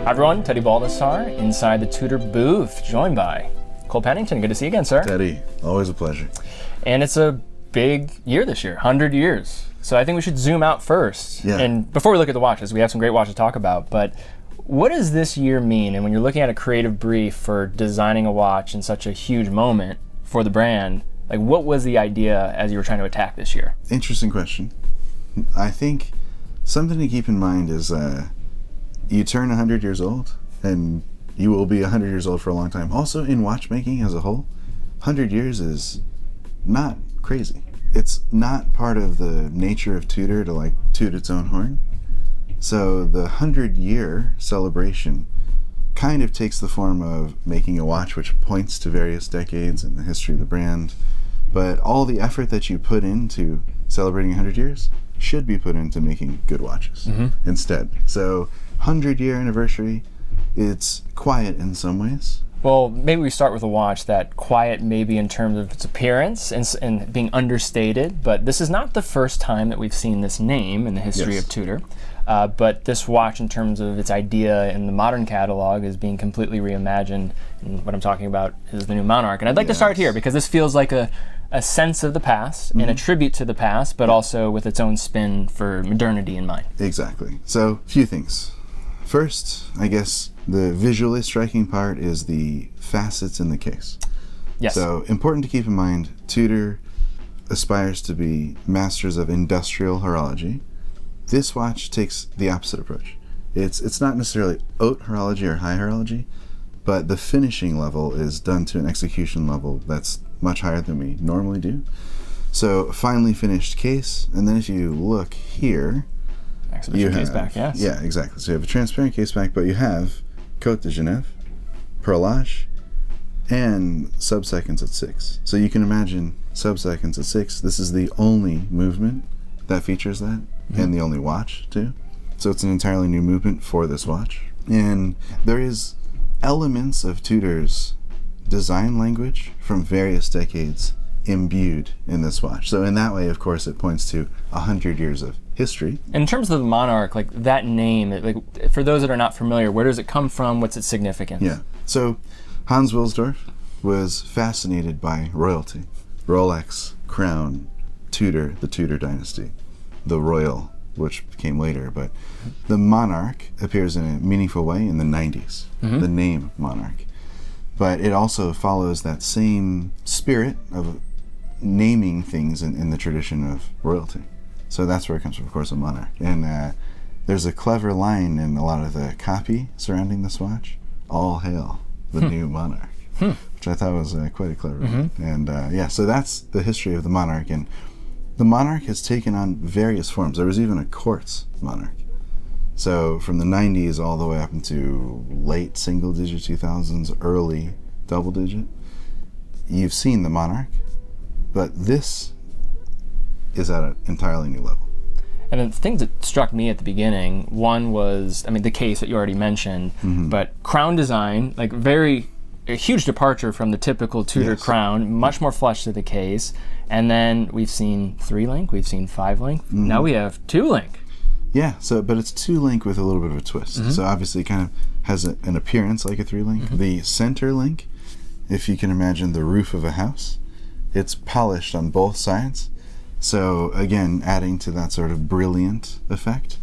Hi everyone, Teddy Baldassar inside the Tudor booth, joined by Cole Pennington. Good to see you again, sir. Teddy, always a pleasure. And it's a big year this year, 100 years. So I think we should zoom out first. Yeah. And before we look at the watches, we have some great watches to talk about, but what does this year mean? And when you're looking at a creative brief for designing a watch in such a huge moment for the brand, like what was the idea as you were trying to attack this year? Interesting question. I think something to keep in mind is you turn 100 years old, and you will be 100 years old for a long time. Also, in watchmaking as a whole, 100 years is not crazy. It's not part of the nature of Tudor to like toot its own horn. So the 100-year celebration kind of takes the form of making a watch which points to various decades in the history of the brand, but all the effort that you put into celebrating 100 years should be put into making good watches instead. So 100-year anniversary, it's quiet in some ways. Well, maybe we start with a watch that quiet maybe in terms of its appearance and being understated, but this is not the first time that we've seen this name in the history of Tudor. But this watch, in terms of its idea in the modern catalog, is being completely reimagined. And what I'm talking about is the new Monarch. And I'd like to start here because this feels like a sense of the past and a tribute to the past, but also with its own spin for modernity in mind. Exactly. So, a few things. First, I guess the visually striking part is the facets in the case. Yes. So, important to keep in mind, Tudor aspires to be masters of industrial horology. This watch takes the opposite approach. It's not necessarily haute horology or high horology, but the finishing level is done to an execution level that's much higher than we normally do. So, finely finished case, and then if you look here, Exhibition case back, yes. Yeah, exactly. So you have a transparent case back, but you have Côte de Genève, perlage, and sub-seconds at 6. So you can imagine sub-seconds at 6. This is the only movement that features that, and the only watch, too. So it's an entirely new movement for this watch. And there is elements of Tudor's design language from various decades imbued in this watch. So in that way, of course, it points to 100 years of history. In terms of the Monarch, like that name, like for those that are not familiar, where does it come from? What's its significance? Yeah. So Hans Wilsdorf was fascinated by royalty. Rolex, Crown, Tudor, the Tudor dynasty, the Royal, which came later, but the Monarch appears in a meaningful way in the 90s, the name Monarch. But it also follows that same spirit of naming things in the tradition of royalty. So that's where it comes from, of course, a Monarch. And there's a clever line in a lot of the copy surrounding this watch, all hail the new Monarch, which I thought was quite a clever line. And so that's the history of the Monarch. And the Monarch has taken on various forms. There was even a quartz Monarch. So from the 90s all the way up into late single-digit 2000s, early double-digit, you've seen the Monarch, but this is at an entirely new level. And the things that struck me at the beginning, one was, I mean, the case that you already mentioned, but crown design, like a huge departure from the typical Tudor crown, much more flush to the case. And then we've seen 3-link, we've seen 5-link, now we have 2-link. Yeah, but it's 2-link with a little bit of a twist. So obviously it kind of has an appearance like a 3-link. The center link, if you can imagine the roof of a house, it's polished on both sides. So again, adding to that sort of brilliant effect.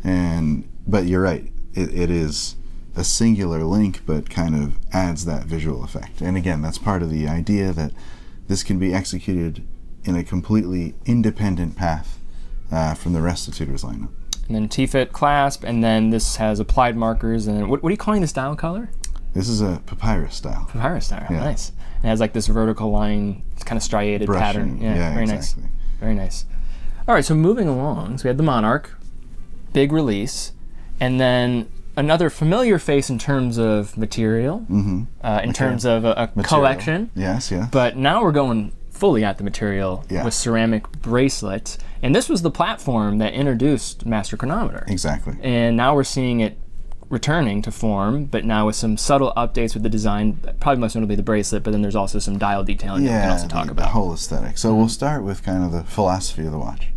But you're right, it is a singular link, but kind of adds that visual effect. And again, that's part of the idea that this can be executed in a completely independent path from the rest of Tudor's lineup. And then T-fit clasp, and then this has applied markers. And what are you calling this dial color? This is a papyrus style. Papyrus style, nice. It has like this vertical line, it's kind of striated pattern. Yeah, very exactly. nice. Very nice. All right, so moving along, so we had the Monarch, big release, and then another familiar face in terms of material, in terms of a collection. Yes. But now we're going fully at the material with ceramic bracelets. And this was the platform that introduced Master Chronometer. Exactly. And now we're seeing it returning to form, but now with some subtle updates with the design, probably most notably the bracelet, but then there's also some dial detailing that we can also talk about. The whole aesthetic. So we'll start with kind of the philosophy of the watch.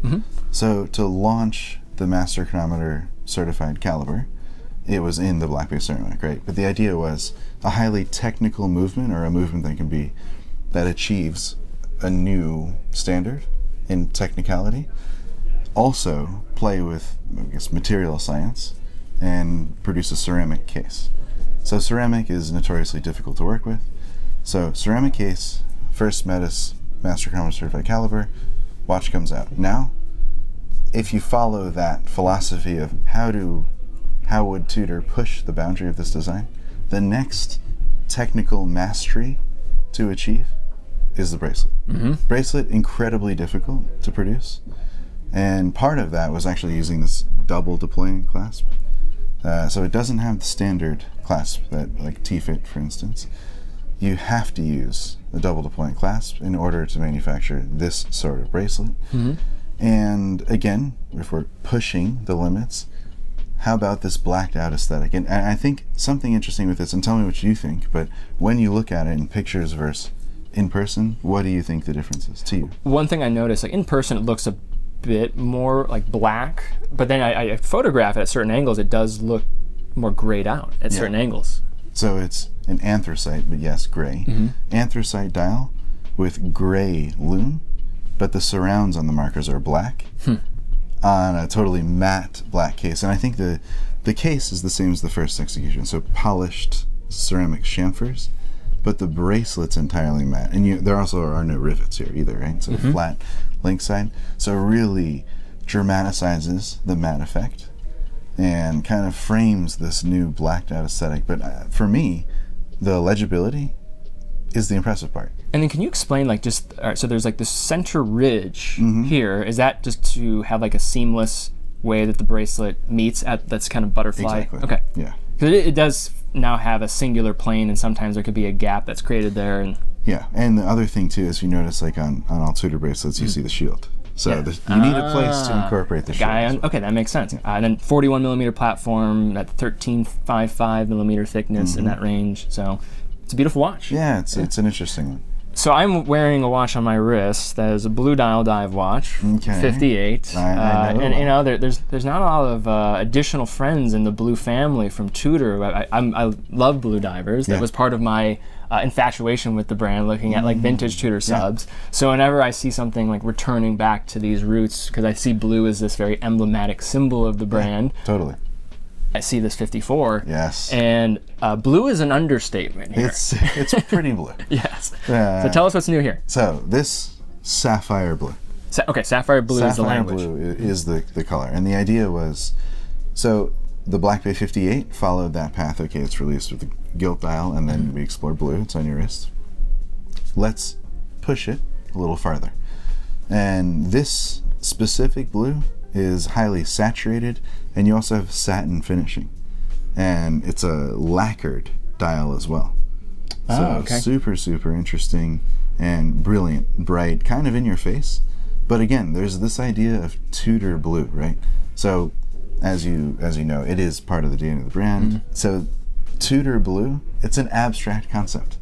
So to launch the Master Chronometer certified caliber, it was in the black base ceramic, right? But the idea was a highly technical movement, or a movement that achieves a new standard in technicality. Also play with, I guess, material science and produce a ceramic case. So ceramic is notoriously difficult to work with. So ceramic case, first Metis Master Chrono Certified caliber, watch comes out. Now, if you follow that philosophy of how would Tudor push the boundary of this design, the next technical mastery to achieve is the bracelet. Bracelet, incredibly difficult to produce, and part of that was actually using this double deploying clasp. So it doesn't have the standard clasp that, like T-Fit, for instance. You have to use the double deploying clasp in order to manufacture this sort of bracelet. And again, if we're pushing the limits, how about this blacked out aesthetic? And I think something interesting with this, and tell me what you think, but when you look at it in pictures versus in person, what do you think the difference is to you? One thing I noticed, like in person, it looks a bit more like black, but then I photograph it at certain angles, it does look more grayed out at certain angles. So it's an anthracite, but yes, gray. Anthracite dial with gray lume, but the surrounds on the markers are black on a totally matte black case. And I think the case is the same as the first execution, so polished ceramic chamfers, but the bracelet's entirely matte. And there also are no rivets here either, right? So flat link side. So it really dramatizes the matte effect and kind of frames this new blacked out aesthetic. But for me, the legibility is the impressive part. And then can you explain, like, just, all right, so there's like this center ridge here. Is that just to have like a seamless way that the bracelet meets at, that's kind of butterfly? Exactly. Okay. Yeah. Because it does now have a singular plane, and sometimes there could be a gap that's created there. And yeah, and the other thing too is, you notice like on all Tudor bracelets, you see the shield. So you need a place to incorporate the shield. Okay, that makes sense. And then 41 millimeter platform, that 13.55 millimeter thickness in that range. So it's a beautiful watch. Yeah, it's an interesting one. So I'm wearing a watch on my wrist that is a blue dial dive watch, 58. I know. And you know, there's not a lot of additional friends in the blue family from Tudor. I love blue divers. That was part of my infatuation with the brand, looking at like vintage Tudor subs. So whenever I see something like returning back to these roots, because I see blue as this very emblematic symbol of the brand. Totally. I see this 54. Yes. And blue is an understatement here. It's pretty blue. Yes. So tell us what's new here. So this sapphire blue. Sapphire blue is the language. Sapphire blue is the color. And the idea was, so the Black Bay 58 followed that path. Okay, it's released with the gilt dial, and then we explored blue. It's on your wrist. Let's push it a little farther. And this specific blue is highly saturated, and you also have satin finishing, and it's a lacquered dial as well. So super interesting and brilliant, bright, kind of in your face. But again, there's this idea of Tudor blue, right? So as you know, it is part of the DNA of the brand. So Tudor blue, it's an abstract concept.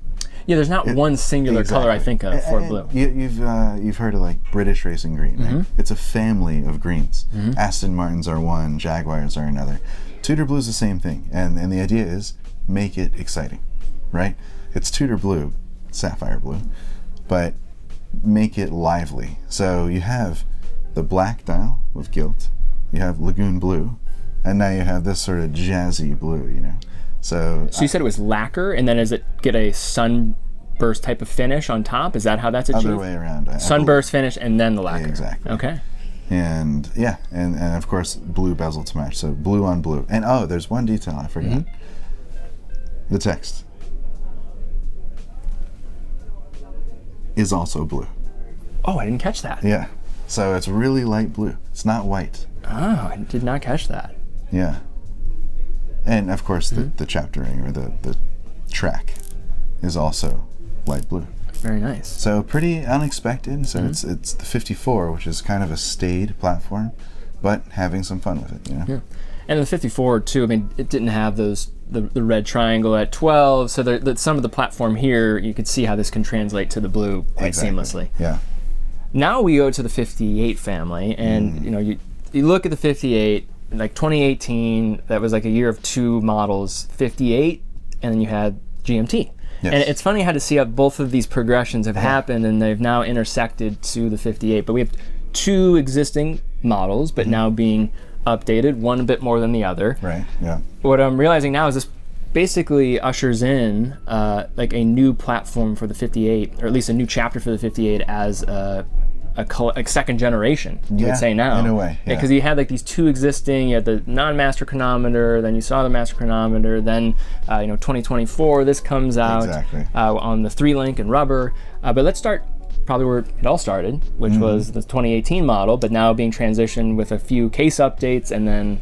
Yeah, there's not one singular color I think of for blue. You've heard of like British racing green, right? It's a family of greens. Aston Martins are one, Jaguars are another. Tudor blue is the same thing, and the idea is make it exciting, right? It's Tudor blue, sapphire blue, but make it lively. So you have the black dial with gilt, you have lagoon blue, and now you have this sort of jazzy blue, you know. So you said it was lacquer, and then does it get a sunburst type of finish on top? Is that how that's achieved? Other way around. Sunburst finish and then the lacquer. Yeah, exactly. Okay. And yeah, and of course blue bezel to match. So blue on blue. And oh, there's one detail I forgot. The text is also blue. Oh, I didn't catch that. Yeah. So it's really light blue. It's not white. Oh, I did not catch that. Yeah. And of course, the chaptering, or the track, is also light blue. Very nice. So pretty unexpected. So it's the 54, which is kind of a staid platform, but having some fun with it, you know. Yeah. And the 54 too. I mean, it didn't have the red triangle at 12. So some of the platform here, you could see how this can translate to the blue quite seamlessly. Yeah. Now we go to the 58 family, and you know, you look at the 58. like 2018, that was like a year of two models, 58, and then you had GMT. Yes. And it's funny how to see how both of these progressions have happened, and they've now intersected to the 58. But we have two existing models, but now being updated, one a bit more than the other. Right, yeah. What I'm realizing now is this basically ushers in like a new platform for the 58, or at least a new chapter for the 58 as a second generation, you would say now. In a way, yeah. Because you had like these two existing, you had the non-master chronometer, then you saw the master chronometer, then 2024, this comes out Exactly. On the 3-link and rubber. But let's start probably where it all started, which was the 2018 model, but now being transitioned with a few case updates and then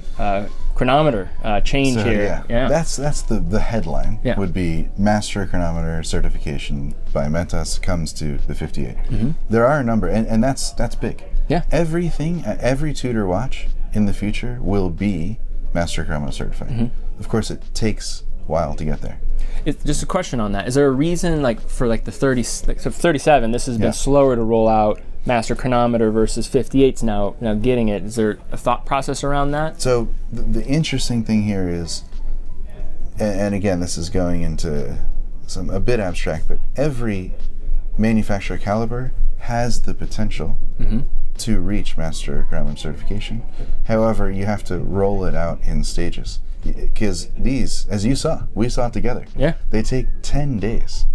chronometer change here. Yeah. That's the headline. Yeah. Would be master chronometer certification by Mentas comes to the 58. There are a number, and that's big. Yeah. Every Tudor watch in the future will be master chronometer certified. Of course, it takes a while to get there. It's just a question on that. Is there a reason, like for like the 37, this has been slower to roll out master chronometer versus 58's now getting it? Is there a thought process around that? So the interesting thing here is, and again, this is going into a bit abstract, but every manufacturer caliber has the potential to reach master chronometer certification. However, you have to roll it out in stages. Because these, as we saw it together. Yeah. They take 10 days.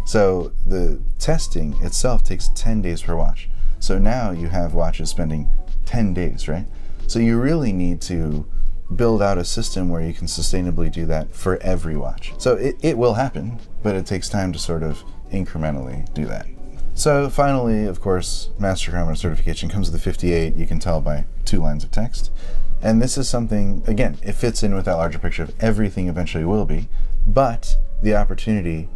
So the testing itself takes 10 days per watch. So now you have watches spending 10 days, right? So you really need to build out a system where you can sustainably do that for every watch. So it will happen, but it takes time to sort of incrementally do that. So finally, of course, master chronometer certification comes with the 58. You can tell by 2 lines of text. And this is something, again, it fits in with that larger picture of everything eventually will be, but the opportunity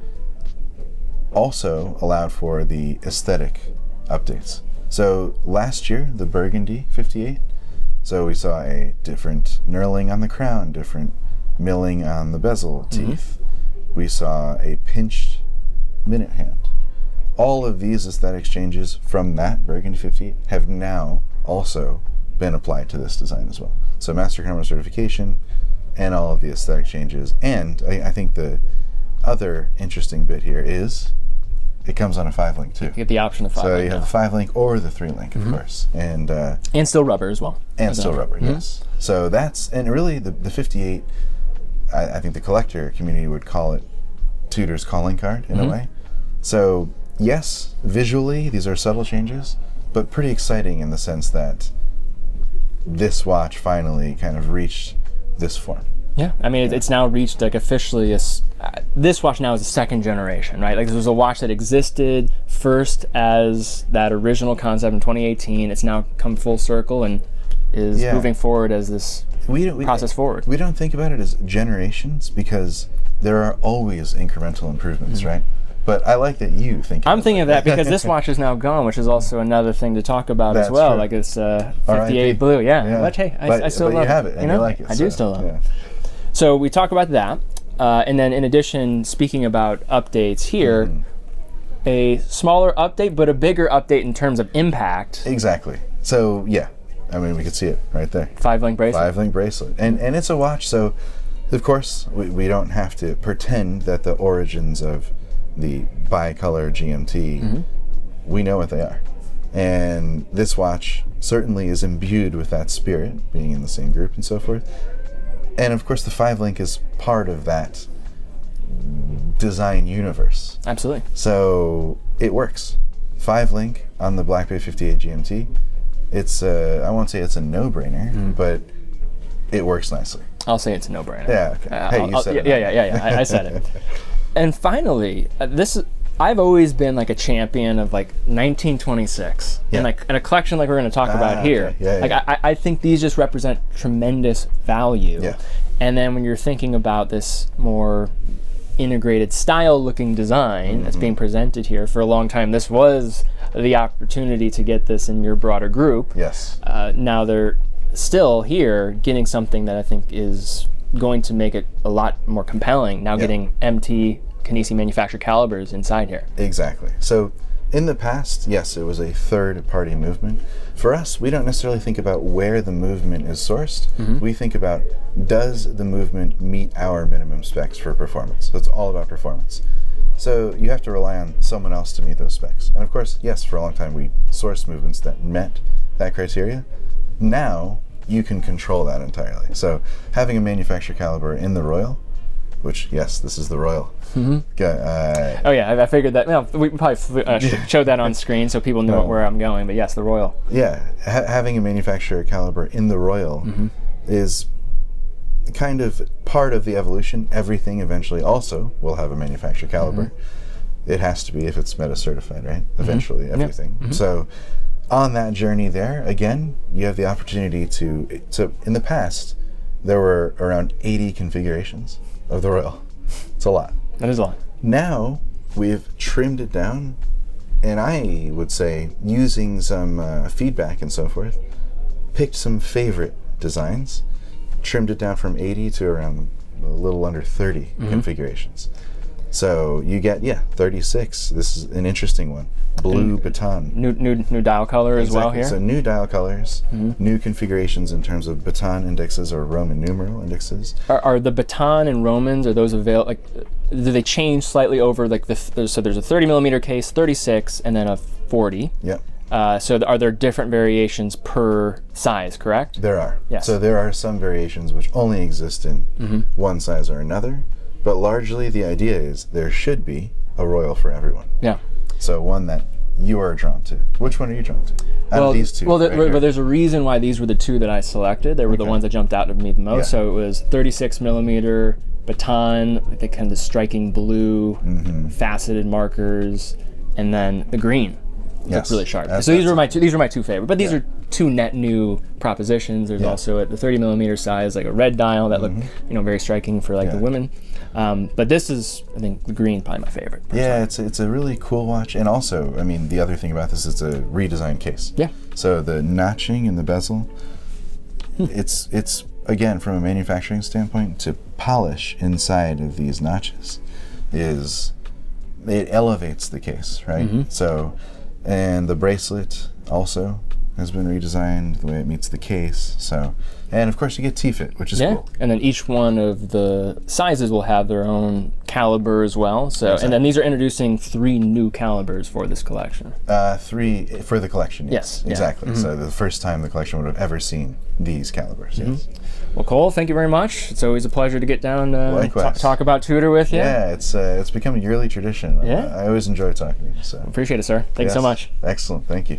also allowed for the aesthetic updates. So last year, the Burgundy 58, so we saw a different knurling on the crown, different milling on the bezel teeth. We saw a pinched minute hand. All of these aesthetic changes from that Burgundy 58 have now also been applied to this design as well. So master chronometer certification and all of the aesthetic changes. And I think the other interesting bit here is it comes on a 5-link too. You get the option of 5-link. So you have the 5-link or the 3-link, of course. And still rubber as well. And still rubber, yes. So that's, and really the 58, I think the collector community would call it Tudor's calling card in a way. So yes, visually these are subtle changes, but pretty exciting in the sense that this watch finally kind of reached this form. Yeah, I mean, it's now reached like officially this watch now is a second generation, right? Like this was a watch that existed first as that original concept in 2018. It's now come full circle and is moving forward as this process forward. We don't think about it as generations because there are always incremental improvements, right? But I like that you think. I'm thinking of that because this watch is now gone, which is also another thing to talk about as well. True. Like it's 58 blue, But hey, I still love it. You have it, and you like it. I do still love it. So we talk about that, and then in addition, speaking about updates here, a smaller update, but a bigger update in terms of impact. Exactly. So yeah, I mean we could see it right there. 5-link bracelet. 5-link bracelet, and it's a watch. So of course we don't have to pretend that the origins of the bicolor GMT, we know what they are. And this watch certainly is imbued with that spirit, being in the same group and so forth. And of course the 5-link is part of that design universe. Absolutely. So it works. 5-link on the Black Bay 58 GMT. It's I won't say it's a no-brainer, but it works nicely. I'll say it's a no-brainer. Yeah, okay. Hey, you said it. Yeah, I said it. And finally, I've always been like a champion of like 1926 and a collection like we're going to talk about here. Okay. I think these just represent tremendous value. Yeah. And then when you're thinking about this more integrated style looking design that's being presented here, for a long time this was the opportunity to get this in your broader group. Yes. Now they're still here getting something that I think is going to make it a lot more compelling. Now getting MT Kanisi manufactured calibers inside here. Exactly. So in the past, yes, it was a third-party movement. For us, we don't necessarily think about where the movement is sourced. We think about, does the movement meet our minimum specs for performance? So it's all about performance. So you have to rely on someone else to meet those specs. And of course, yes, for a long time we sourced movements that met that criteria. Now you can control that entirely. So having a manufacturer caliber in the Royal, which, yes, this is the Royal. Oh yeah, I figured that. Well, we probably showed that on screen so people know where I'm going. But yes, the Royal. Yeah, having a manufacturer caliber in the Royal is kind of part of the evolution. Everything eventually also will have a manufacturer caliber. It has to be if it's meta certified, right? Eventually, everything. So on that journey there, again, you have the opportunity to in the past, there were around 80 configurations of the Royal. It's a lot. That is a lot. Now we've trimmed it down, and I would say, using some feedback and so forth, picked some favorite designs, trimmed it down from 80 to around a little under 30 configurations. So you get 36. This is an interesting one. Blue baton. New dial color as well here. So new dial colors, new configurations in terms of baton indexes or Roman numeral indexes. Are the baton and Romans, are those available? Like, do they change slightly over like so there's a 30 millimeter case, 36, and then a 40. Yep. So are there different variations per size, correct? There are. Yes. So there are some variations which only exist in one size or another, but largely the idea is there should be a Royal for everyone. Yeah. So one that you are drawn to. Which one are you drawn to? Out of these two. Well, but there's a reason why these were the two that I selected. They were the ones that jumped out to me the most. Yeah. So it was 36 millimeter baton, the kind of striking blue, faceted markers, and then the green. Yes. Really sharp. So these were my two favorite. But these are two net new propositions. There's also at the 30 millimeter size, like a red dial that looked, very striking for like the women. But this is, I think, the green probably my favorite. Personally. Yeah, it's a really cool watch, and also, I mean, the other thing about this is it's a redesigned case. Yeah. So the notching in the bezel, it's again from a manufacturing standpoint, to polish inside of these notches it elevates the case, right? So. And the bracelet also has been redesigned the way it meets the case. So, and of course you get T-fit, which is cool. And then each one of the sizes will have their own caliber as well. So, and then these are introducing 3 new calibers for this collection. 3 for the collection. Yes, exactly. So the first time the collection would have ever seen these calibers. Yes. Well, Cole, thank you very much. It's always a pleasure to get down talk about Tudor with you. Yeah, it's become a yearly tradition. Yeah. I always enjoy talking to you. So appreciate it, sir. Thanks so much. Excellent. Thank you.